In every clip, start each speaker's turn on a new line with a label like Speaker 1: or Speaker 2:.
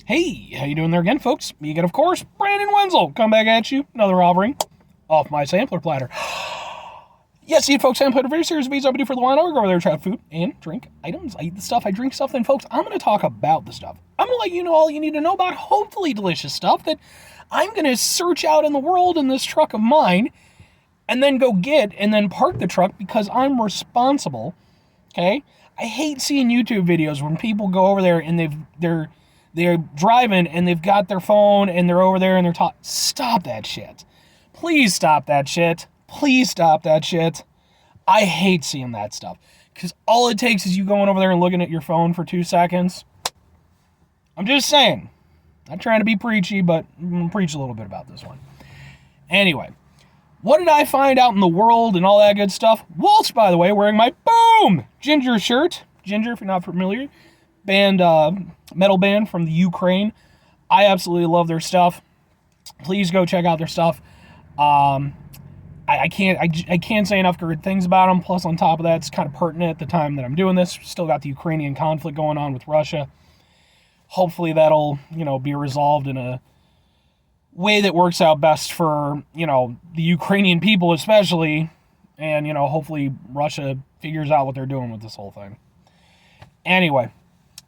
Speaker 1: Hey, how you doing there again, folks? Me again, of course, Brandon Wenzel. Come back at you, another offering off my sampler platter. Yes, see, folks, I'm putting a very serious beats up to do for the wine. I'll go over there, try food and drink items. I eat the stuff, I drink stuff. Then, folks, I'm going to talk about the stuff. I'm going to let you know all you need to know about hopefully delicious stuff that I'm going to search out in the world in this truck of mine and then go get and then park the truck because I'm responsible. Okay? I hate seeing YouTube videos when people go over there and they're driving and they've got their phone and they're over there and they're talking. Stop that shit. Please stop that shit. Please stop that shit. I hate seeing that stuff. Because all it takes is you going over there and looking at your phone for 2 seconds. I'm just saying. Not trying to be preachy, but I'm going to preach a little bit about this one. Anyway, what did I find out in the world and all that good stuff? Waltz, by the way, wearing my Boom Ginger shirt. Ginger, if you're not familiar. Metal band from the Ukraine. I absolutely love their stuff. Please go check out their stuff. I can't say enough good things about them. Plus, on top of that, it's kind of pertinent at the time that I'm doing this. Still got the Ukrainian conflict going on with Russia. Hopefully that'll, be resolved in a way that works out best for, the Ukrainian people especially. And, hopefully Russia figures out what they're doing with this whole thing. Anyway,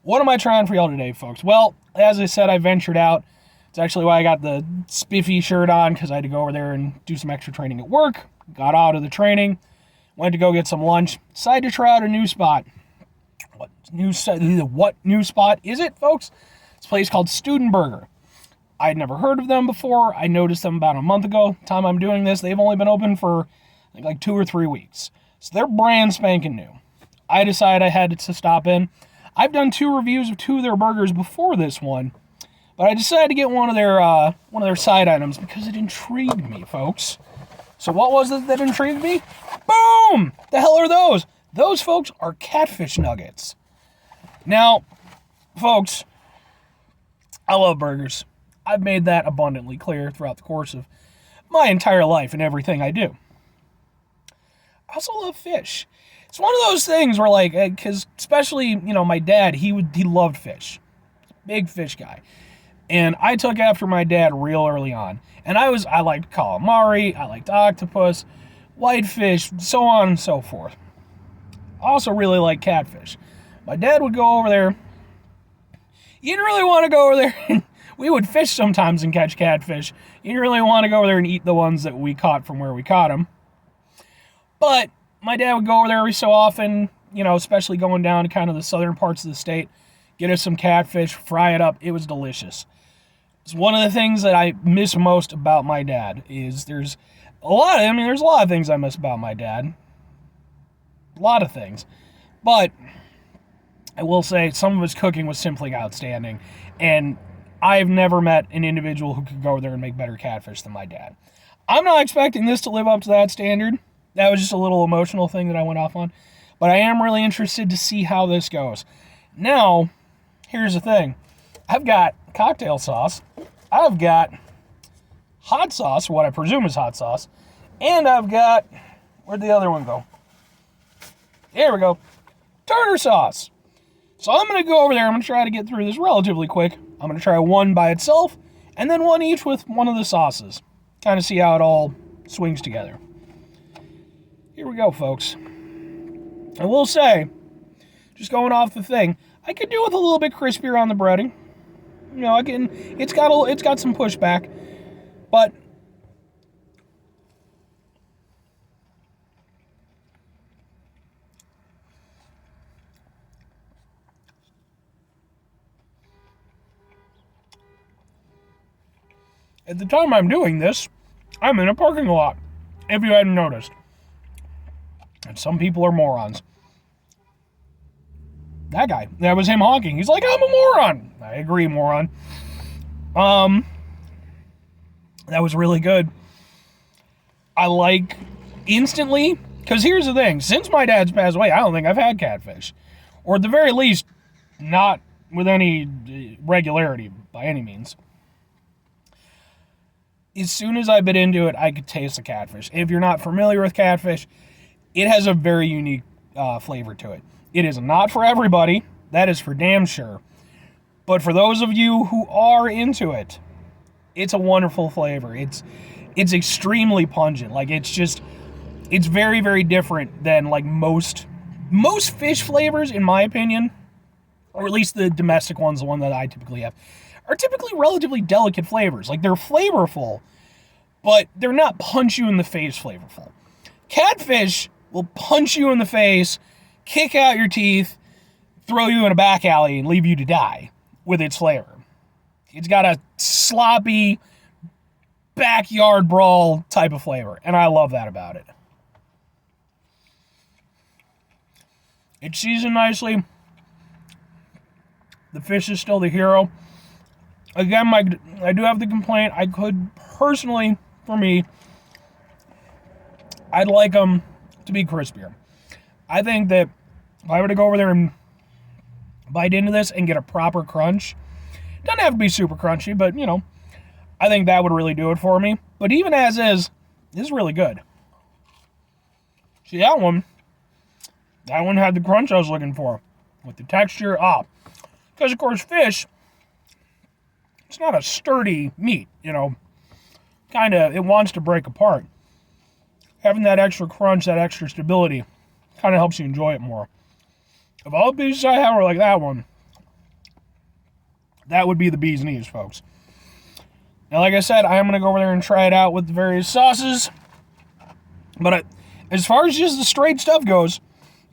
Speaker 1: what am I trying for y'all today, folks? Well, as I said, I ventured out. It's actually why I got the spiffy shirt on, because I had to go over there and do some extra training at work. Got out of the training, went to go get some lunch, decided to try out a new spot. What new spot is it, folks? It's a place called Student Burger. I'd never heard of them before. I noticed them about a month ago. The time I'm doing this, they've only been open for like 2 or 3 weeks. So they're brand spanking new. I decided I had to stop in. I've done 2 reviews of 2 of their burgers before this one. But I decided to get one of their side items because it intrigued me, folks. So what was it that intrigued me? Boom! The hell are those? Those, folks, are catfish nuggets. Now, folks, I love burgers. I've made that abundantly clear throughout the course of my entire life and everything I do. I also love fish. It's one of those things where, because especially, my dad, he loved fish. Big fish guy. And I took after my dad real early on. And I liked calamari, I liked octopus, whitefish, so on and so forth. I also really like catfish. My dad would go over there. You didn't really want to go over there. And we would fish sometimes and catch catfish. You didn't really want to go over there and eat the ones that we caught from where we caught them. But my dad would go over there every so often, especially going down to kind of the southern parts of the state, get us some catfish, fry it up. It was delicious. It's one of the things that I miss most about my dad is there's a lot of things I miss about my dad. A lot of things. But I will say some of his cooking was simply outstanding. And I've never met an individual who could go there and make better catfish than my dad. I'm not expecting this to live up to that standard. That was just a little emotional thing that I went off on. But I am really interested to see how this goes. Now, here's the thing. I've got cocktail sauce. I've got hot sauce, what I presume is hot sauce. And I've got, where'd the other one go? There we go. Tartar sauce. So I'm going to go over there. I'm going to try to get through this relatively quick. I'm going to try one by itself, and then one each with one of the sauces. Kind of see how it all swings together. Here we go, folks. I will say, just going off the thing, I could do with a little bit crispier on the breading. It's got some pushback, but at the time I'm doing this, I'm in a parking lot, if you hadn't noticed. And some people are morons. That guy, that was him honking. He's like, I'm a moron. I agree, moron. That was really good. I like instantly, because here's the thing. Since my dad's passed away, I don't think I've had catfish. Or at the very least, not with any regularity by any means. As soon as I bit into it, I could taste the catfish. If you're not familiar with catfish, it has a very unique flavor to it. It is not for everybody. That is for damn sure. But for those of you who are into it, it's a wonderful flavor. It's extremely pungent. Like, it's very, very different than like most fish flavors, in my opinion, or at least the domestic ones, the one that I typically have, are typically relatively delicate flavors. Like, they're flavorful, but they're not punch you in the face flavorful. Catfish will punch you in the face, kick out your teeth, throw you in a back alley, and leave you to die with its flavor. It's got a sloppy backyard brawl type of flavor, and I love that about it. It's seasoned nicely. The fish is still the hero. Again, I do have the complaint. I could personally, for me, I'd like them to be crispier. I think that if I were to go over there and bite into this and get a proper crunch, it doesn't have to be super crunchy, but, you know, I think that would really do it for me. But even as is, this is really good. See, that one had the crunch I was looking for. With the texture, because, of course, fish, it's not a sturdy meat, you know. It wants to break apart. Having that extra crunch, that extra stability, kind of helps you enjoy it more. If all the pieces I have are like that one, that would be the bee's knees, folks. Now, like I said, I am going to go over there and try it out with the various sauces. But as far as just the straight stuff goes,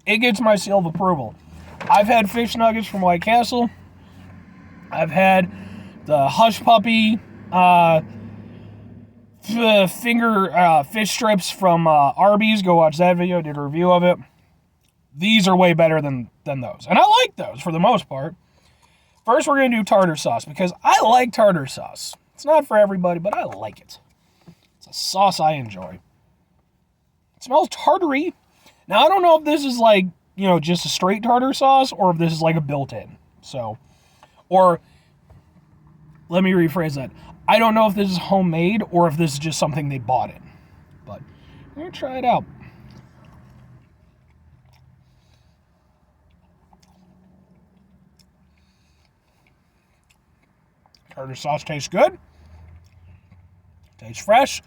Speaker 1: it gets my seal of approval. I've had fish nuggets from White Castle. I've had the Hush Puppy fish strips from Arby's. Go watch that video. I did a review of it. These are way better than those. And I like those for the most part. First, we're going to do tartar sauce because I like tartar sauce. It's not for everybody, but I like it. It's a sauce I enjoy. It smells tartary. Now, I don't know if this is like, you know, just a straight tartar sauce or if this is like a built-in. So, or let me rephrase that. I don't know if this is homemade or if this is just something they bought in. But we're going to try it out. Tartar sauce tastes good. Tastes fresh.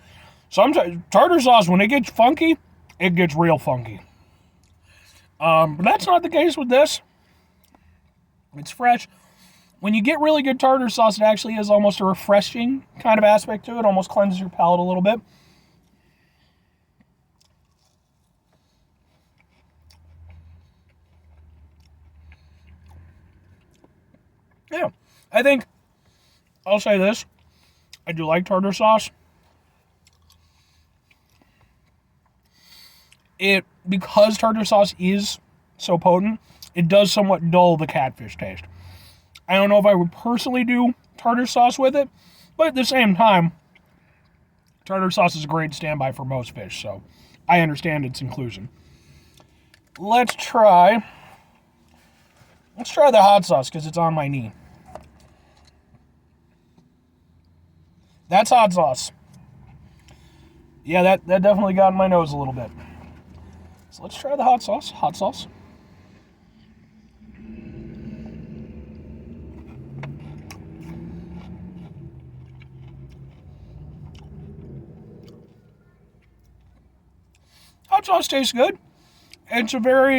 Speaker 1: Sometimes tartar sauce, when it gets funky, it gets real funky. But that's not the case with this. It's fresh. When you get really good tartar sauce, it actually is almost a refreshing kind of aspect to it. Almost cleanses your palate a little bit. Yeah, I think I'll say this. I do like tartar sauce. Because tartar sauce is so potent, it does somewhat dull the catfish taste. I don't know if I would personally do tartar sauce with it, but at the same time, tartar sauce is a great standby for most fish, so I understand its inclusion. Let's try the hot sauce because it's on my knee. That's hot sauce. Yeah, that definitely got in my nose a little bit. So let's try the hot sauce. Hot sauce. Hot sauce tastes good. It's a very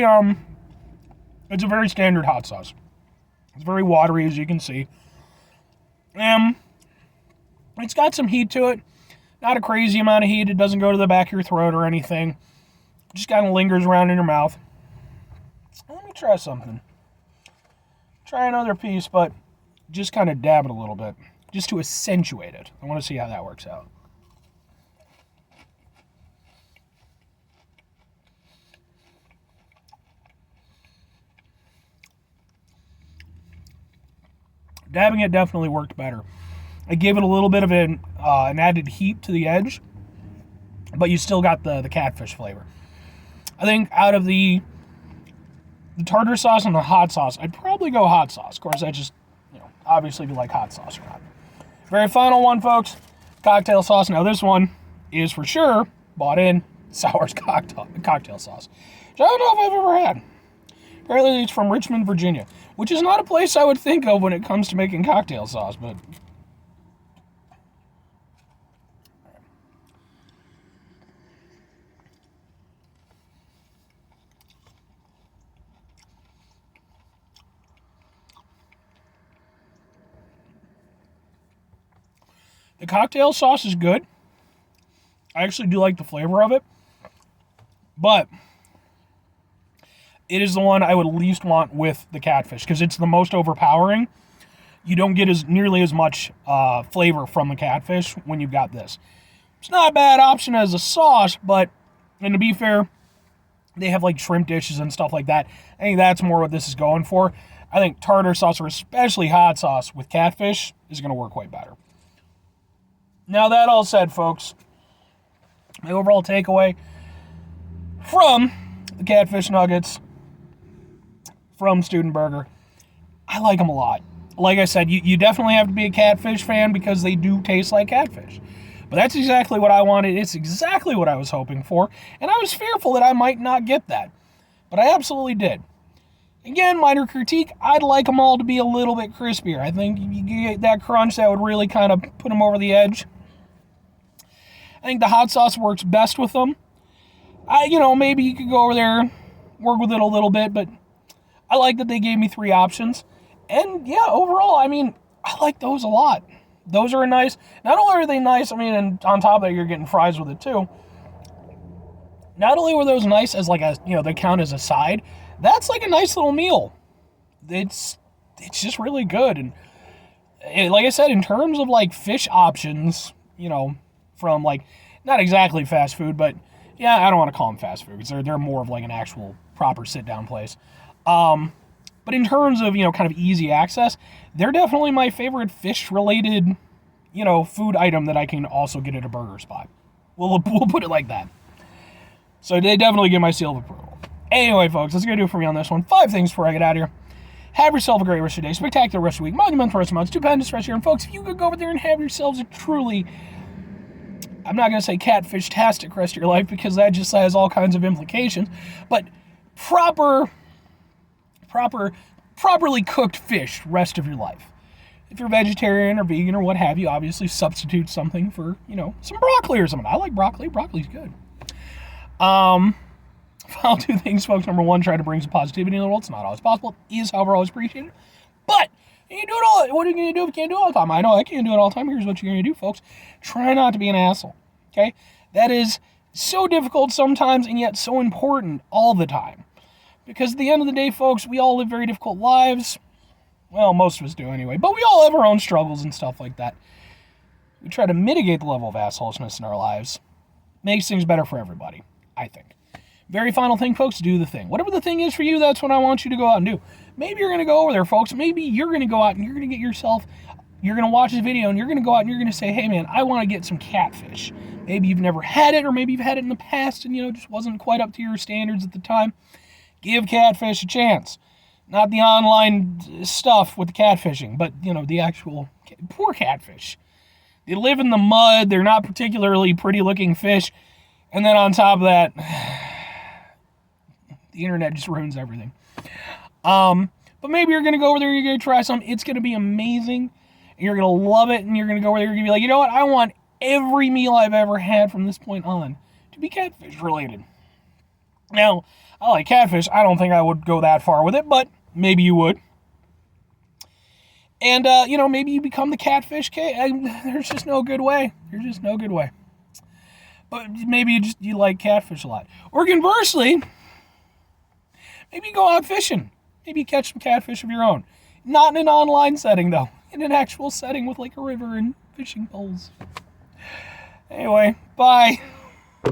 Speaker 1: standard hot sauce. It's very watery, as you can see. It's got some heat to it. Not a crazy amount of heat. It doesn't go to the back of your throat or anything. It just kind of lingers around in your mouth. Let me try something. Try another piece, but just kind of dab it a little bit. Just to accentuate it. I want to see how that works out. Dabbing it definitely worked better. I gave it a little bit of an added heat to the edge, but you still got the catfish flavor. I think out of the tartar sauce and the hot sauce, I'd probably go hot sauce. Of course, I just, obviously if you like hot sauce or not. Very final one, folks, cocktail sauce. Now this one is for sure bought in Sour's cocktail sauce, which I don't know if I've ever had. Apparently it's from Richmond, Virginia, which is not a place I would think of when it comes to making cocktail sauce, but... The cocktail sauce is good. I actually do like the flavor of it. But it is the one I would least want with the catfish because it's the most overpowering. You don't get nearly as much flavor from the catfish when you've got this. It's not a bad option as a sauce, but, and to be fair, they have like shrimp dishes and stuff like that. I think that's more what this is going for. I think tartar sauce, or especially hot sauce with catfish, is going to work way better. Now, that all said, folks, my overall takeaway from the catfish nuggets from Student Burger, I like them a lot. Like I said, you definitely have to be a catfish fan because they do taste like catfish. But that's exactly what I wanted. It's exactly what I was hoping for. And I was fearful that I might not get that. But I absolutely did. Again, minor critique, I'd like them all to be a little bit crispier. I think you get that crunch, that would really kind of put them over the edge. I think the hot sauce works best with them. Maybe you could go over there, work with it a little bit, but I like that they gave me 3 options. And yeah, overall, I like those a lot. Those are nice. Not only are they nice, and on top of that, you're getting fries with it too. Not only were those nice as they count as a side, that's like a nice little meal. It's just really good. And like I said, in terms of like fish options, from like, not exactly fast food, but yeah, I don't want to call them fast food because they're more of like an actual proper sit-down place. But in terms of, kind of easy access, they're definitely my favorite fish-related, food item that I can also get at a burger spot. We'll put it like that. So they definitely get my seal of approval. Anyway, folks, that's going to do it for me on this one. 5 things before I get out of here. Have yourself a great rest of your day, spectacular rest of the week, monumental rest of the month, stupendous rest of your year. And folks, if you could go over there and have yourselves a truly, I'm not going to say catfish-tastic rest of your life because that just has all kinds of implications, but properly cooked fish rest of your life. If you're vegetarian or vegan or what have you, obviously substitute something for, some broccoli or something. I like broccoli. Broccoli's good. I'll do things, folks. Number 1, try to bring some positivity in the world. It's not always possible. It is, however, always appreciated. But you can do it all. What are you going to do if you can't do it all the time? I know I can't do it all the time. Here's what you're going to do, folks. Try not to be an asshole. Okay? That is so difficult sometimes and yet so important all the time. Because at the end of the day, folks, we all live very difficult lives. Well, most of us do anyway. But we all have our own struggles and stuff like that. We try to mitigate the level of assholesness in our lives. Makes things better for everybody, I think. Very final thing, folks, do the thing. Whatever the thing is for you, that's what I want you to go out and do. Maybe you're going to go over there, folks. Maybe you're going to go out and you're going to get yourself, you're going to watch this video and you're going to go out and you're going to say, hey, man, I want to get some catfish. Maybe you've never had it or maybe you've had it in the past and, just wasn't quite up to your standards at the time. Give catfish a chance. Not the online stuff with the catfishing, but, the actual poor catfish. They live in the mud. They're not particularly pretty-looking fish. And then on top of that, the internet just ruins everything. But maybe you're going to go over there, you're going to try something. It's going to be amazing. And you're going to love it. And you're going to go over there, you're going to be like, you know what? I want every meal I've ever had from this point on to be catfish-related. Now, I like catfish. I don't think I would go that far with it, but maybe you would. And, maybe you become the catfish king. There's just no good way. There's just no good way. But maybe you like catfish a lot. Or conversely, maybe you go out fishing. Maybe you catch some catfish of your own. Not in an online setting, though. In an actual setting with like a river and fishing poles. Anyway, bye.